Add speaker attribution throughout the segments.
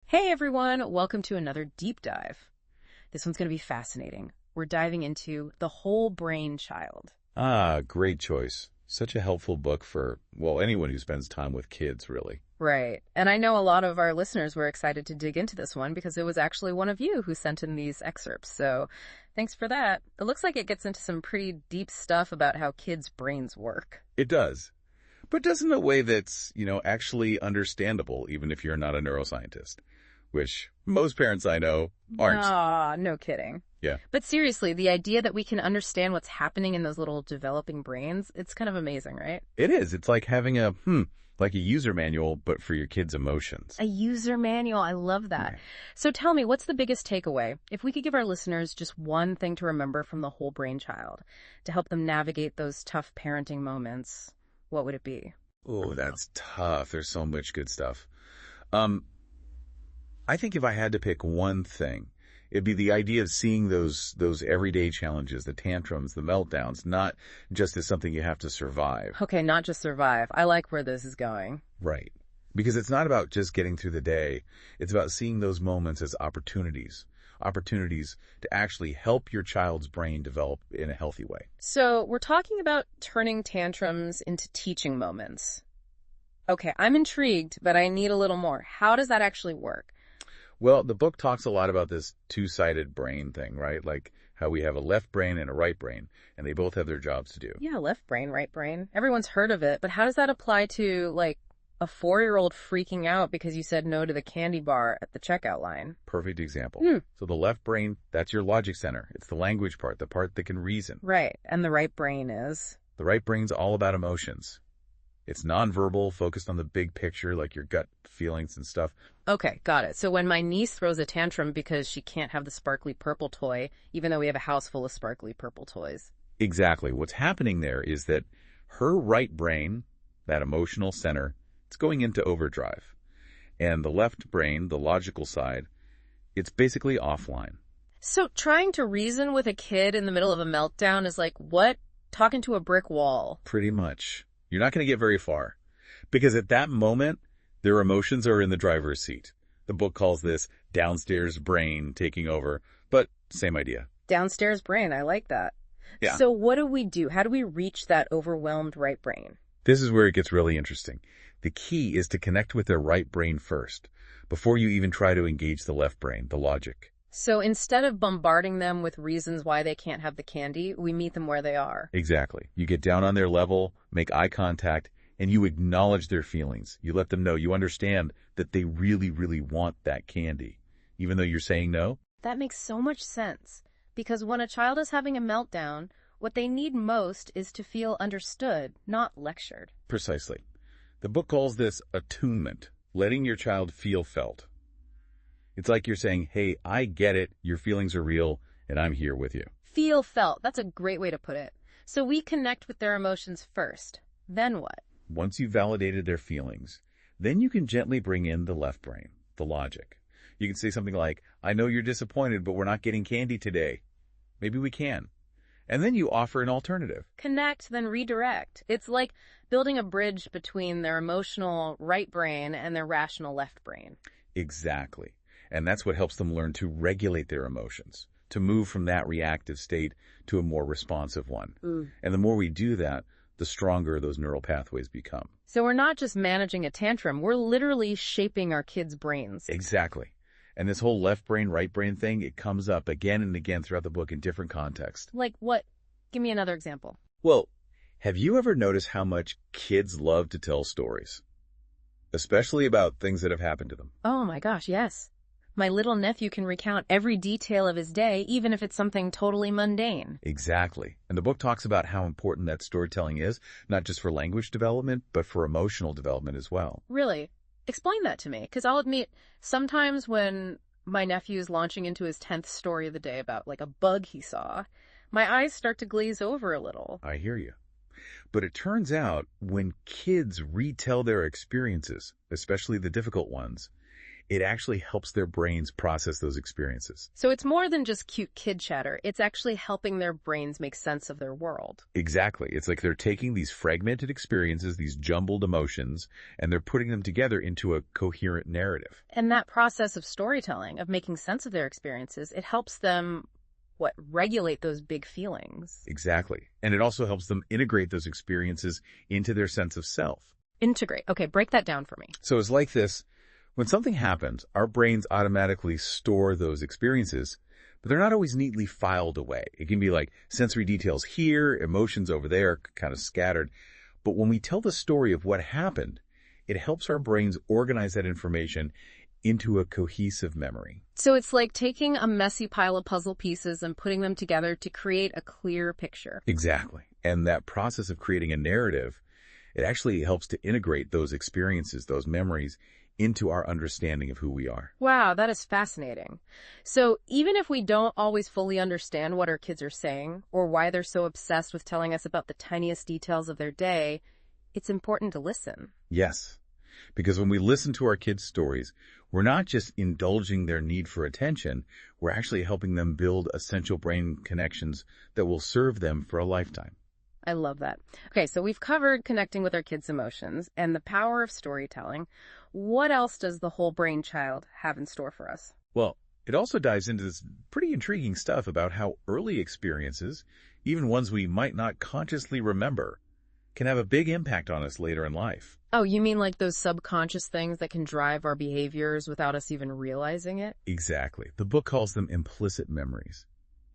Speaker 1: Hey everyone, welcome to another deep dive. This one's going to be fascinating. We're diving into The Whole Brain Child.
Speaker 2: Ah, great choice. Such a helpful book for, well, anyone who spends time with kids, really.
Speaker 1: Right. And I know a lot of our listeners were excited to dig into this one because it was actually one of you who sent in these excerpts. So thanks for that. It looks like it gets into some pretty deep stuff about how kids' brains work.
Speaker 2: It does. But does in a way that's, actually understandable, even if you're not a neuroscientist, which most parents I know aren't.
Speaker 1: Ah, no kidding.
Speaker 2: Yeah.
Speaker 1: But seriously, the idea that we can understand what's happening in those little developing brains, it's kind of amazing, right?
Speaker 2: It is. It's like having like a user manual, but for your kids' emotions.
Speaker 1: A user manual. I love that.
Speaker 2: Yeah.
Speaker 1: So tell me, what's the biggest takeaway? If we could give our listeners just one thing to remember from The Whole Brain Child to help them navigate those tough parenting moments, what would it be?
Speaker 2: Oh, that's tough. There's so much good stuff. I think if I had to pick one thing, it'd be the idea of seeing those everyday challenges, the tantrums, the meltdowns, not just as something you have to survive.
Speaker 1: Okay, not just survive. I like where this is going.
Speaker 2: Right. Because it's not about just getting through the day. It's about seeing those moments as opportunities to actually help your child's brain develop in a healthy way.
Speaker 1: So we're talking about turning tantrums into teaching moments. Okay, I'm intrigued, but I need a little more. How does that actually work?
Speaker 2: Well, the book talks a lot about this two-sided brain thing, right? Like how we have a left brain and a right brain, and they both have their jobs to do.
Speaker 1: Yeah, left brain, right brain. Everyone's heard of it, but how does that apply to, like, a 4-year-old freaking out because you said no to the candy bar at the checkout line?
Speaker 2: Perfect example. So the left brain, that's your logic center. It's the language part, the part that can reason.
Speaker 1: Right, and the right brain is?
Speaker 2: The right brain's all about emotions. It's nonverbal, focused on the big picture, like your gut feelings and stuff.
Speaker 1: Okay, got it. So when my niece throws a tantrum because she can't have the sparkly purple toy, even though we have a house full of sparkly purple toys.
Speaker 2: Exactly. What's happening there is that her right brain, that emotional center, it's going into overdrive. And the left brain, the logical side, it's basically offline.
Speaker 1: So trying to reason with a kid in the middle of a meltdown is like, what? Talking to a brick wall.
Speaker 2: Pretty much. You're not going to get very far. Because at that moment, their emotions are in the driver's seat. The book calls this downstairs brain taking over, but same idea.
Speaker 1: Downstairs brain, I like that.
Speaker 2: Yeah.
Speaker 1: So what do we do? How do we reach that overwhelmed right brain?
Speaker 2: This is where it gets really interesting. The key is to connect with their right brain first, before you even try to engage the left brain, the logic.
Speaker 1: So instead of bombarding them with reasons why they can't have the candy, we meet them where they are.
Speaker 2: Exactly. You get down on their level, make eye contact, and you acknowledge their feelings. You let them know you understand that they really, really want that candy, even though you're saying no.
Speaker 1: That makes so much sense. Because when a child is having a meltdown, what they need most is to feel understood, not lectured.
Speaker 2: Precisely. The book calls this attunement, letting your child feel felt. It's like you're saying, hey, I get it, your feelings are real, and I'm here with you.
Speaker 1: Feel felt. That's a great way to put it. So we connect with their emotions first. Then what?
Speaker 2: Once you've validated their feelings, then you can gently bring in the left brain, the logic. You can say something like, I know you're disappointed, but we're not getting candy today. Maybe we can. And then you offer an alternative.
Speaker 1: Connect, then redirect. It's like building a bridge between their emotional right brain and their rational left brain.
Speaker 2: Exactly. And that's what helps them learn to regulate their emotions, to move from that reactive state to a more responsive one. And the more we do that, the stronger those neural pathways become.
Speaker 1: So we're not just managing a tantrum, we're literally shaping our kids' brains.
Speaker 2: Exactly. And this whole left brain, right brain thing, it comes up again and again throughout the book in different contexts.
Speaker 1: Like what? Give me another example.
Speaker 2: Well, have you ever noticed how much kids love to tell stories? Especially about things that have happened to them.
Speaker 1: Oh my gosh, yes. My little nephew can recount every detail of his day, even if it's something totally mundane.
Speaker 2: Exactly. And the book talks about how important that storytelling is, not just for language development, but for emotional development as well.
Speaker 1: Really? Explain that to me, because I'll admit, sometimes when my nephew's launching into his 10th story of the day about, like, a bug he saw, my eyes start to glaze over a little.
Speaker 2: I hear you. But it turns out when kids retell their experiences, especially the difficult ones, It actually helps their brains process those experiences.
Speaker 1: So it's more than just cute kid chatter. It's actually helping their brains make sense of their world.
Speaker 2: Exactly. It's like they're taking these fragmented experiences, these jumbled emotions, and they're putting them together into a coherent narrative.
Speaker 1: And that process of storytelling, of making sense of their experiences, it helps them, regulate those big feelings.
Speaker 2: Exactly. And it also helps them integrate those experiences into their sense of self.
Speaker 1: Integrate. Okay, break that down for me.
Speaker 2: So it's like this. When something happens, our brains automatically store those experiences, but they're not always neatly filed away. It can be like sensory details here, emotions over there, kind of scattered. But when we tell the story of what happened, it helps our brains organize that information into a cohesive memory.
Speaker 1: So it's like taking a messy pile of puzzle pieces and putting them together to create a clear picture.
Speaker 2: Exactly. And that process of creating a narrative, it actually helps to integrate those experiences, those memories, into our understanding of who we are.
Speaker 1: Wow, that is fascinating. So even if we don't always fully understand what our kids are saying or why they're so obsessed with telling us about the tiniest details of their day, it's important to listen.
Speaker 2: Yes, because when we listen to our kids' stories, we're not just indulging their need for attention, we're actually helping them build essential brain connections that will serve them for a lifetime.
Speaker 1: I love that. Okay, so we've covered connecting with our kids' emotions and the power of storytelling. What else does the whole brain child have in store for us?
Speaker 2: Well, it also dives into this pretty intriguing stuff about how early experiences, even ones we might not consciously remember, can have a big impact on us later in life.
Speaker 1: Oh, you mean like those subconscious things that can drive our behaviors without us even realizing it?
Speaker 2: Exactly. The book calls them implicit memories.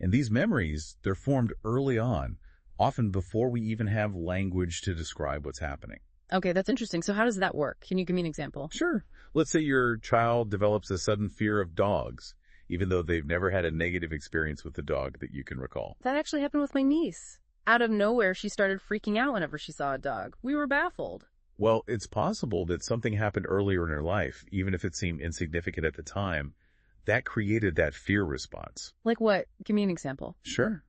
Speaker 2: And these memories, they're formed early on, often before we even have language to describe what's happening.
Speaker 1: Okay, that's interesting. So how does that work? Can you give me an example?
Speaker 2: Sure. Let's say your child develops a sudden fear of dogs, even though they've never had a negative experience with the dog that you can recall.
Speaker 1: That actually happened with my niece. Out of nowhere, she started freaking out whenever she saw a dog. We were baffled.
Speaker 2: Well, it's possible that something happened earlier in her life, even if it seemed insignificant at the time, that created that fear response.
Speaker 1: Like what? Give me an example.
Speaker 2: Sure.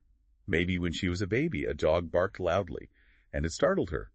Speaker 2: Maybe when she was a baby, a dog barked loudly, and it startled her.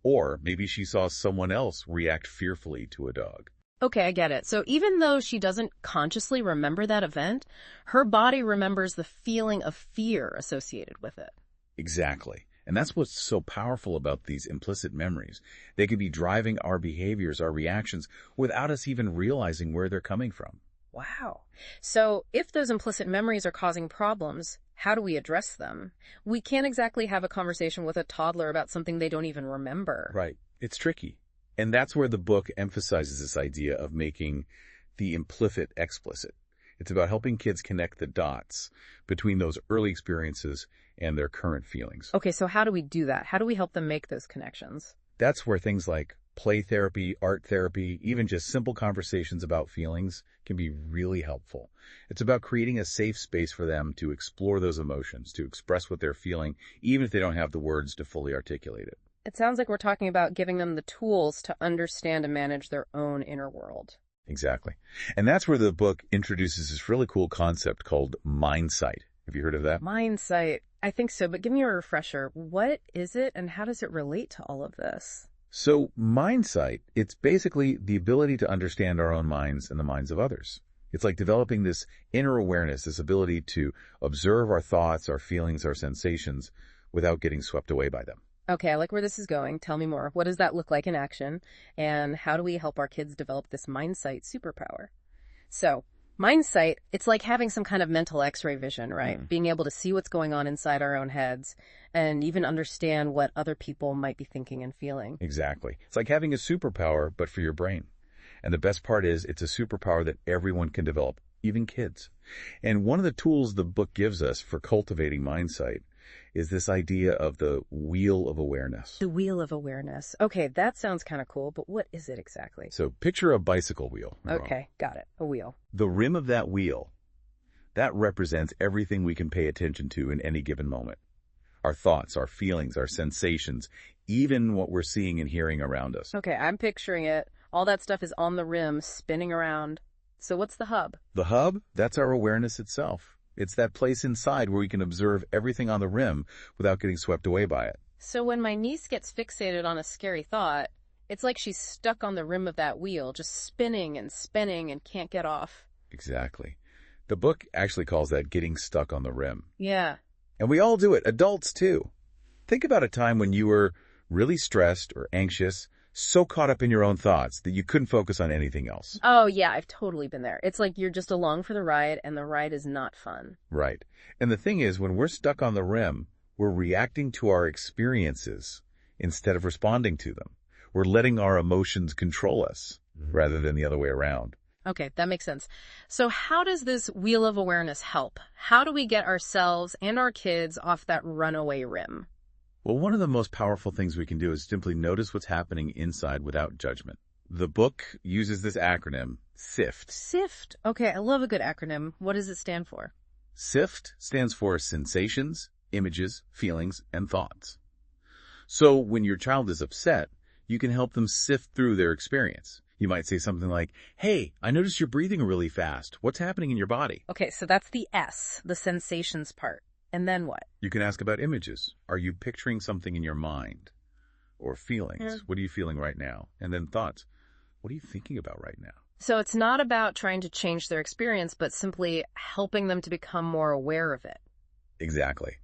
Speaker 2: Or maybe she saw someone else react fearfully to a dog.
Speaker 1: Okay, I get it. So even though she doesn't consciously remember that event, her body remembers the feeling of fear associated with it.
Speaker 2: Exactly. And that's what's so powerful about these implicit memories. They can be driving our behaviors, our reactions, without us even realizing where they're coming from.
Speaker 1: Wow. So if those implicit memories are causing problems, how do we address them? We can't exactly have a conversation with a toddler about something they don't even remember.
Speaker 2: Right. It's tricky. And that's where the book emphasizes this idea of making the implicit explicit. It's about helping kids connect the dots between those early experiences and their current feelings.
Speaker 1: Okay, so how do we do that? How do we help them make those connections?
Speaker 2: That's where things like play therapy, art therapy, even just simple conversations about feelings can be really helpful. It's about creating a safe space for them to explore those emotions, to express what they're feeling, even if they don't have the words to fully articulate it.
Speaker 1: It sounds like we're talking about giving them the tools to understand and manage their own inner world.
Speaker 2: Exactly. And that's where the book introduces this really cool concept called mindsight. Have you heard of that?
Speaker 1: Mindsight. I think so, but give me a refresher. What is it and how does it relate to all of this?
Speaker 2: So mindsight, it's basically the ability to understand our own minds and the minds of others. It's like developing this inner awareness, this ability to observe our thoughts, our feelings, our sensations without getting swept away by them.
Speaker 1: Okay, I like where this is going. Tell me more. What does that look like in action? And how do we help our kids develop this mindsight superpower? So, mindsight, it's like having some kind of mental x-ray vision, right? Being able to see what's going on inside our own heads and even understand what other people might be thinking and feeling.
Speaker 2: Exactly. It's like having a superpower, but for your brain. And the best part is it's a superpower that everyone can develop, even kids. And one of the tools the book gives us for cultivating mindsight is this idea of the wheel of awareness.
Speaker 1: The wheel of awareness. Okay, that sounds kind of cool, but what is it exactly?
Speaker 2: So picture a bicycle wheel.
Speaker 1: Okay, got it. A wheel.
Speaker 2: The rim of that wheel, that represents everything we can pay attention to in any given moment. Our thoughts, our feelings, our sensations, even what we're seeing and hearing around us.
Speaker 1: Okay, I'm picturing it. All that stuff is on the rim, spinning around. So what's the hub?
Speaker 2: The hub, that's our awareness itself. It's that place inside where we can observe everything on the rim without getting swept away by it.
Speaker 1: So when my niece gets fixated on a scary thought, It's like she's stuck on the rim of that wheel, just spinning and spinning and can't get off.
Speaker 2: Exactly. The book actually calls that getting stuck on the rim.
Speaker 1: Yeah.
Speaker 2: And we all do it, adults too. Think about a time when you were really stressed or anxious, so caught up in your own thoughts that you couldn't focus on anything else.
Speaker 1: Oh, yeah, I've totally been there. It's like you're just along for the ride, and the ride is not fun.
Speaker 2: Right. And the thing is, when we're stuck on the rim, we're reacting to our experiences instead of responding to them. We're letting our emotions control us rather than the other way around.
Speaker 1: Okay, that makes sense. So how does this wheel of awareness help? How do we get ourselves and our kids off that runaway rim?
Speaker 2: Well, one of the most powerful things we can do is simply notice what's happening inside without judgment. The book uses this acronym, SIFT.
Speaker 1: SIFT. Okay, I love a good acronym. What does it stand for?
Speaker 2: SIFT stands for sensations, images, feelings, and thoughts. So when your child is upset, you can help them sift through their experience. You might say something like, "Hey, I noticed you're breathing really fast. What's happening in your body?"
Speaker 1: Okay, so that's the S, the sensations part. And then what?
Speaker 2: You can ask about images. Are you picturing something in your mind? Or feelings. What are you feeling right now? And then thoughts. What are you thinking about right now?
Speaker 1: So it's not about trying to change their experience, but simply helping them to become more aware of it.
Speaker 2: Exactly.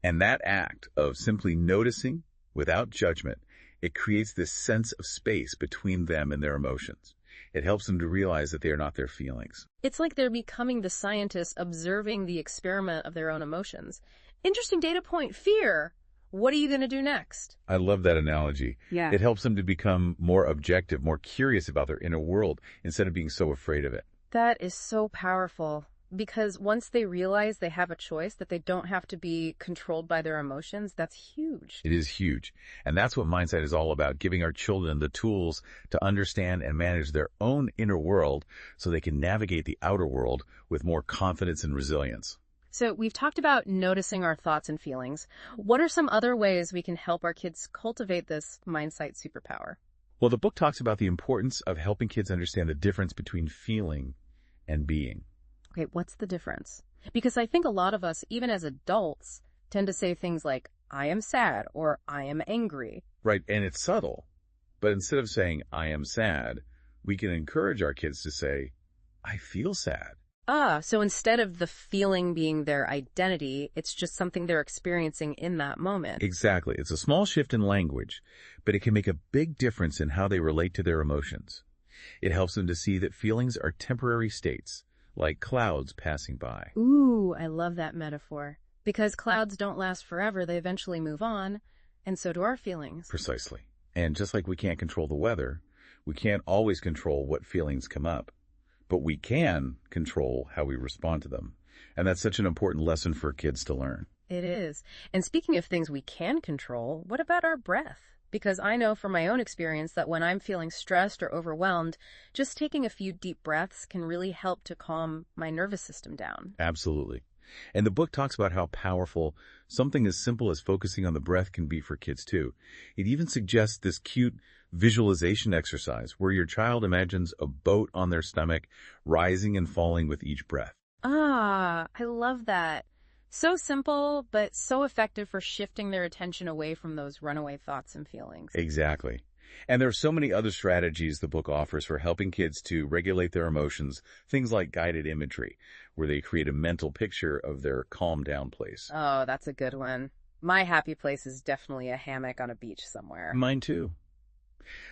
Speaker 2: And that act of simply noticing without judgment, it creates this sense of space between them and their emotions. It helps them to realize that they are not their feelings.
Speaker 1: It's like they're becoming the scientists observing the experiment of their own emotions. Interesting data point, fear. What are you going to do next?
Speaker 2: I love that analogy.
Speaker 1: Yeah.
Speaker 2: It helps them to become more objective, more curious about their inner world instead of being so afraid of it.
Speaker 1: That is so powerful. Because once they realize they have a choice, that they don't have to be controlled by their emotions, that's huge.
Speaker 2: It is huge. And that's what mindsight is all about, giving our children the tools to understand and manage their own inner world so they can navigate the outer world with more confidence and resilience.
Speaker 1: So we've talked about noticing our thoughts and feelings. What are some other ways we can help our kids cultivate this mindsight superpower?
Speaker 2: Well, the book talks about the importance of helping kids understand the difference between feeling and being.
Speaker 1: Okay, what's the difference? Because I think a lot of us, even as adults, tend to say things like, I am sad or I am angry.
Speaker 2: Right, and it's subtle. But instead of saying, I am sad, we can encourage our kids to say, I feel sad.
Speaker 1: So instead of the feeling being their identity, it's just something they're experiencing in that moment.
Speaker 2: Exactly. It's a small shift in language, but it can make a big difference in how they relate to their emotions. It helps them to see that feelings are temporary states, like clouds passing by.
Speaker 1: Ooh, I love that metaphor. Because clouds don't last forever, they eventually move on, and so do our feelings.
Speaker 2: Precisely. And just like we can't control the weather, we can't always control what feelings come up. But we can control how we respond to them. And that's such an important lesson for kids to learn.
Speaker 1: It is. And speaking of things we can control, what about our breath? Because I know from my own experience that when I'm feeling stressed or overwhelmed, just taking a few deep breaths can really help to calm my nervous system down.
Speaker 2: Absolutely. And the book talks about how powerful something as simple as focusing on the breath can be for kids too. It even suggests this cute visualization exercise where your child imagines a boat on their stomach rising and falling with each breath.
Speaker 1: Ah, I love that. So simple, but so effective for shifting their attention away from those runaway thoughts and feelings.
Speaker 2: Exactly. And there are so many other strategies the book offers for helping kids to regulate their emotions, things like guided imagery, where they create a mental picture of their calm down place.
Speaker 1: Oh, that's a good one. My happy place is definitely a hammock on a beach somewhere.
Speaker 2: Mine too.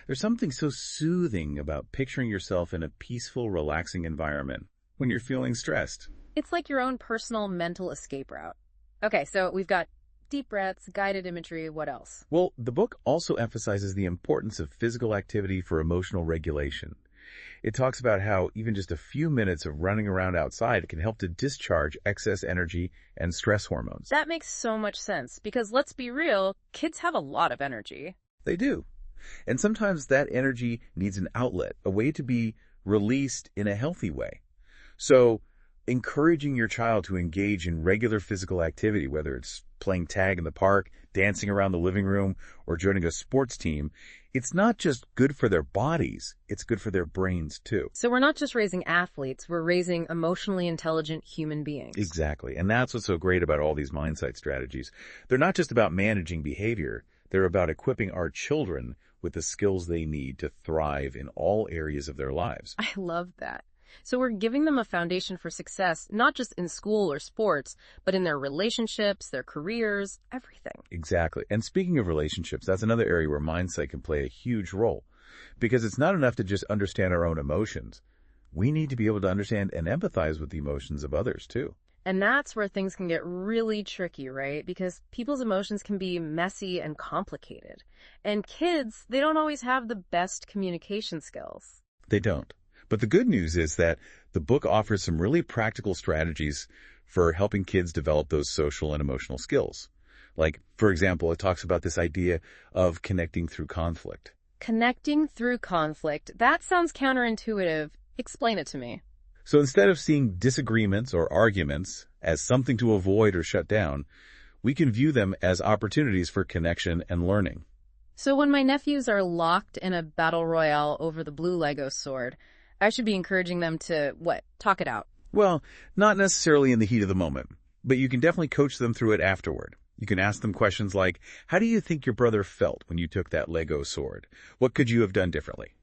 Speaker 2: There's something so soothing about picturing yourself in a peaceful, relaxing environment when you're feeling stressed.
Speaker 1: It's like your own personal mental escape route. Okay, so we've got deep breaths, guided imagery, what else?
Speaker 2: Well, the book also emphasizes the importance of physical activity for emotional regulation. It talks about how even just a few minutes of running around outside can help to discharge excess energy and stress hormones.
Speaker 1: That makes so much sense, because let's be real, kids have a lot of energy.
Speaker 2: They do. And sometimes that energy needs an outlet, a way to be released in a healthy way. So, encouraging your child to engage in regular physical activity, whether it's playing tag in the park, dancing around the living room, or joining a sports team, it's not just good for their bodies, it's good for their brains too.
Speaker 1: So we're not just raising athletes, we're raising emotionally intelligent human beings.
Speaker 2: Exactly. And that's what's so great about all these mindsight strategies. They're not just about managing behavior, they're about equipping our children with the skills they need to thrive in all areas of their lives.
Speaker 1: I love that. So we're giving them a foundation for success, not just in school or sports, but in their relationships, their careers, everything.
Speaker 2: Exactly. And speaking of relationships, that's another area where mindsight can play a huge role. Because it's not enough to just understand our own emotions. We need to be able to understand and empathize with the emotions of others, too.
Speaker 1: And that's where things can get really tricky, right? Because people's emotions can be messy and complicated. And kids, they don't always have the best communication skills.
Speaker 2: They don't. But the good news is that the book offers some really practical strategies for helping kids develop those social and emotional skills. Like, for example, it talks about this idea of connecting through conflict.
Speaker 1: Connecting through conflict. That sounds counterintuitive. Explain it to me.
Speaker 2: So instead of seeing disagreements or arguments as something to avoid or shut down, we can view them as opportunities for connection and learning.
Speaker 1: So when my nephews are locked in a battle royale over the blue Lego sword, I should be encouraging them to, talk it out?
Speaker 2: Well, not necessarily in the heat of the moment, but you can definitely coach them through it afterward. You can ask them questions like, how do you think your brother felt when you took that Lego sword? What could you have done differently?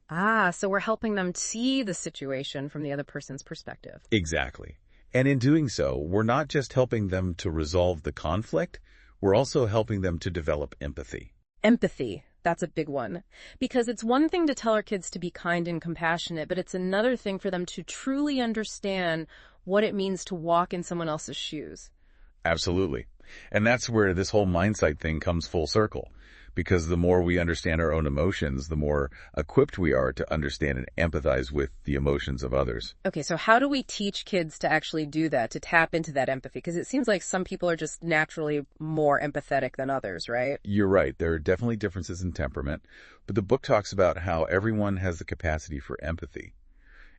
Speaker 1: So we're helping them see the situation from the other person's perspective.
Speaker 2: Exactly. And in doing so, we're not just helping them to resolve the conflict, we're also helping them to develop empathy.
Speaker 1: Empathy. That's a big one. Because it's one thing to tell our kids to be kind and compassionate, but it's another thing for them to truly understand what it means to walk in someone else's shoes.
Speaker 2: Absolutely. And that's where this whole mindsight thing comes full circle. Because the more we understand our own emotions, the more equipped we are to understand and empathize with the emotions of others.
Speaker 1: Okay, so how do we teach kids to actually do that, to tap into that empathy? Because it seems like some people are just naturally more empathetic than others, right?
Speaker 2: You're right. There are definitely differences in temperament. But the book talks about how everyone has the capacity for empathy.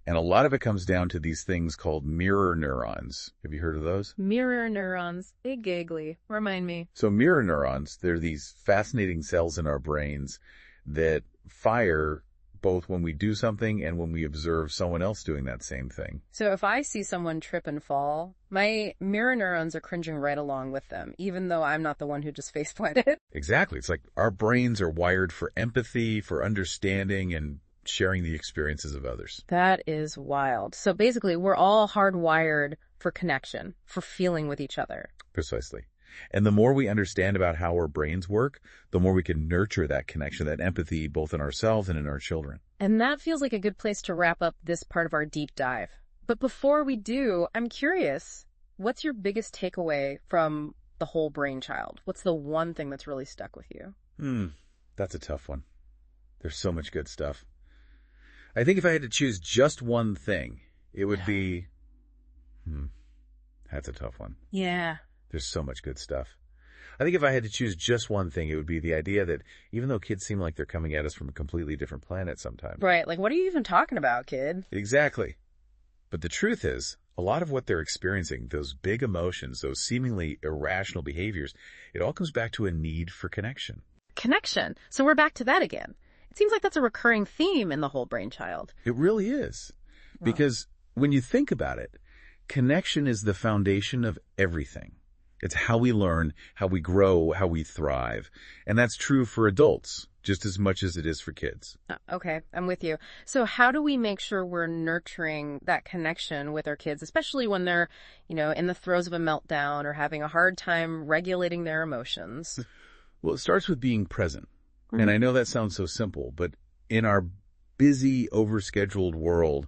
Speaker 2: And a lot of it comes down to these things called mirror neurons. Have you heard of those?
Speaker 1: Mirror neurons. Big giggly. Remind me.
Speaker 2: So mirror neurons, they're these fascinating cells in our brains that fire both when we do something and when we observe someone else doing that same thing.
Speaker 1: So if I see someone trip and fall, my mirror neurons are cringing right along with them, even though I'm not the one who just face planted.
Speaker 2: Exactly. It's like our brains are wired for empathy, for understanding, and sharing the experiences of others.
Speaker 1: That is wild. So basically, we're all hardwired for connection, for feeling with each other.
Speaker 2: Precisely. And the more we understand about how our brains work, the more we can nurture that connection, that empathy, both in ourselves and in our children.
Speaker 1: And that feels like a good place to wrap up this part of our deep dive. But before we do, I'm curious, what's your biggest takeaway from the whole brainchild? What's the one thing that's really stuck with you?
Speaker 2: That's a tough one. There's so much good stuff. I think if I had to choose just one thing, it would be... That's a tough one.
Speaker 1: Yeah.
Speaker 2: There's so much good stuff. I think if I had to choose just one thing, it would be the idea that even though kids seem like they're coming at us from a completely different planet sometimes.
Speaker 1: Right, like what are you even talking about, kid?
Speaker 2: Exactly. But the truth is, a lot of what they're experiencing, those big emotions, those seemingly irrational behaviors, it all comes back to a need for connection.
Speaker 1: Connection. So we're back to that again. It seems like that's a recurring theme in the whole brainchild.
Speaker 2: It really is.
Speaker 1: Wow.
Speaker 2: Because when you think about it, connection is the foundation of everything. It's how we learn, how we grow, how we thrive. And that's true for adults just as much as it is for kids.
Speaker 1: Okay, I'm with you. So how do we make sure we're nurturing that connection with our kids, especially when they're, in the throes of a meltdown or having a hard time regulating their emotions?
Speaker 2: Well, it starts with being present. And I know that sounds so simple, but in our busy, overscheduled world,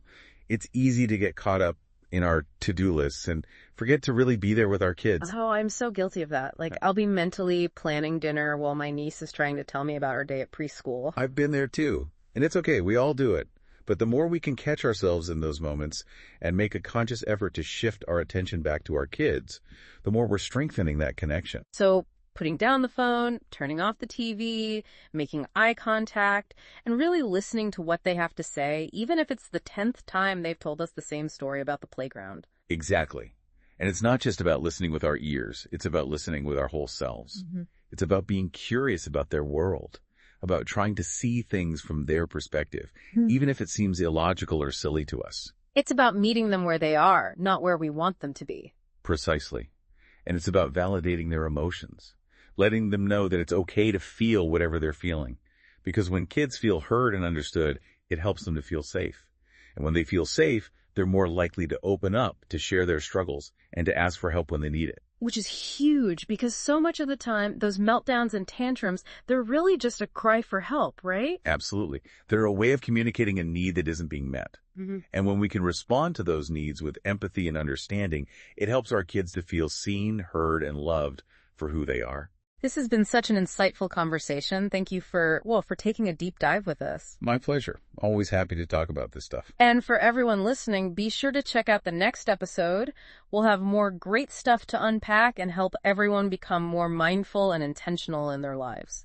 Speaker 2: it's easy to get caught up in our to-do lists and forget to really be there with our kids.
Speaker 1: Oh, I'm so guilty of that. Like, I'll be mentally planning dinner while my niece is trying to tell me about her day at preschool.
Speaker 2: I've been there too. And it's okay. We all do it. But the more we can catch ourselves in those moments and make a conscious effort to shift our attention back to our kids, the more we're strengthening that connection.
Speaker 1: So putting down the phone, turning off the TV, making eye contact, and really listening to what they have to say, even if it's the 10th time they've told us the same story about the playground.
Speaker 2: Exactly. And it's not just about listening with our ears. It's about listening with our whole selves. It's about being curious about their world, about trying to see things from their perspective, even if it seems illogical or silly to us.
Speaker 1: It's about meeting them where they are, not where we want them to be.
Speaker 2: Precisely. And it's about validating their emotions, letting them know that it's okay to feel whatever they're feeling, Because when kids feel heard and understood, it helps them to feel safe. And when they feel safe, they're more likely to open up, to share their struggles, and to ask for help when they need it.
Speaker 1: Which is huge because so much of the time, those meltdowns and tantrums, they're really just a cry for help, right?
Speaker 2: Absolutely. They're a way of communicating a need that isn't being met. And when we can respond to those needs with empathy and understanding, it helps our kids to feel seen, heard, and loved for who they are.
Speaker 1: This has been such an insightful conversation. Thank you for taking a deep dive with us.
Speaker 2: My pleasure. Always happy to talk about this stuff.
Speaker 1: And for everyone listening, be sure to check out the next episode. We'll have more great stuff to unpack and help everyone become more mindful and intentional in their lives.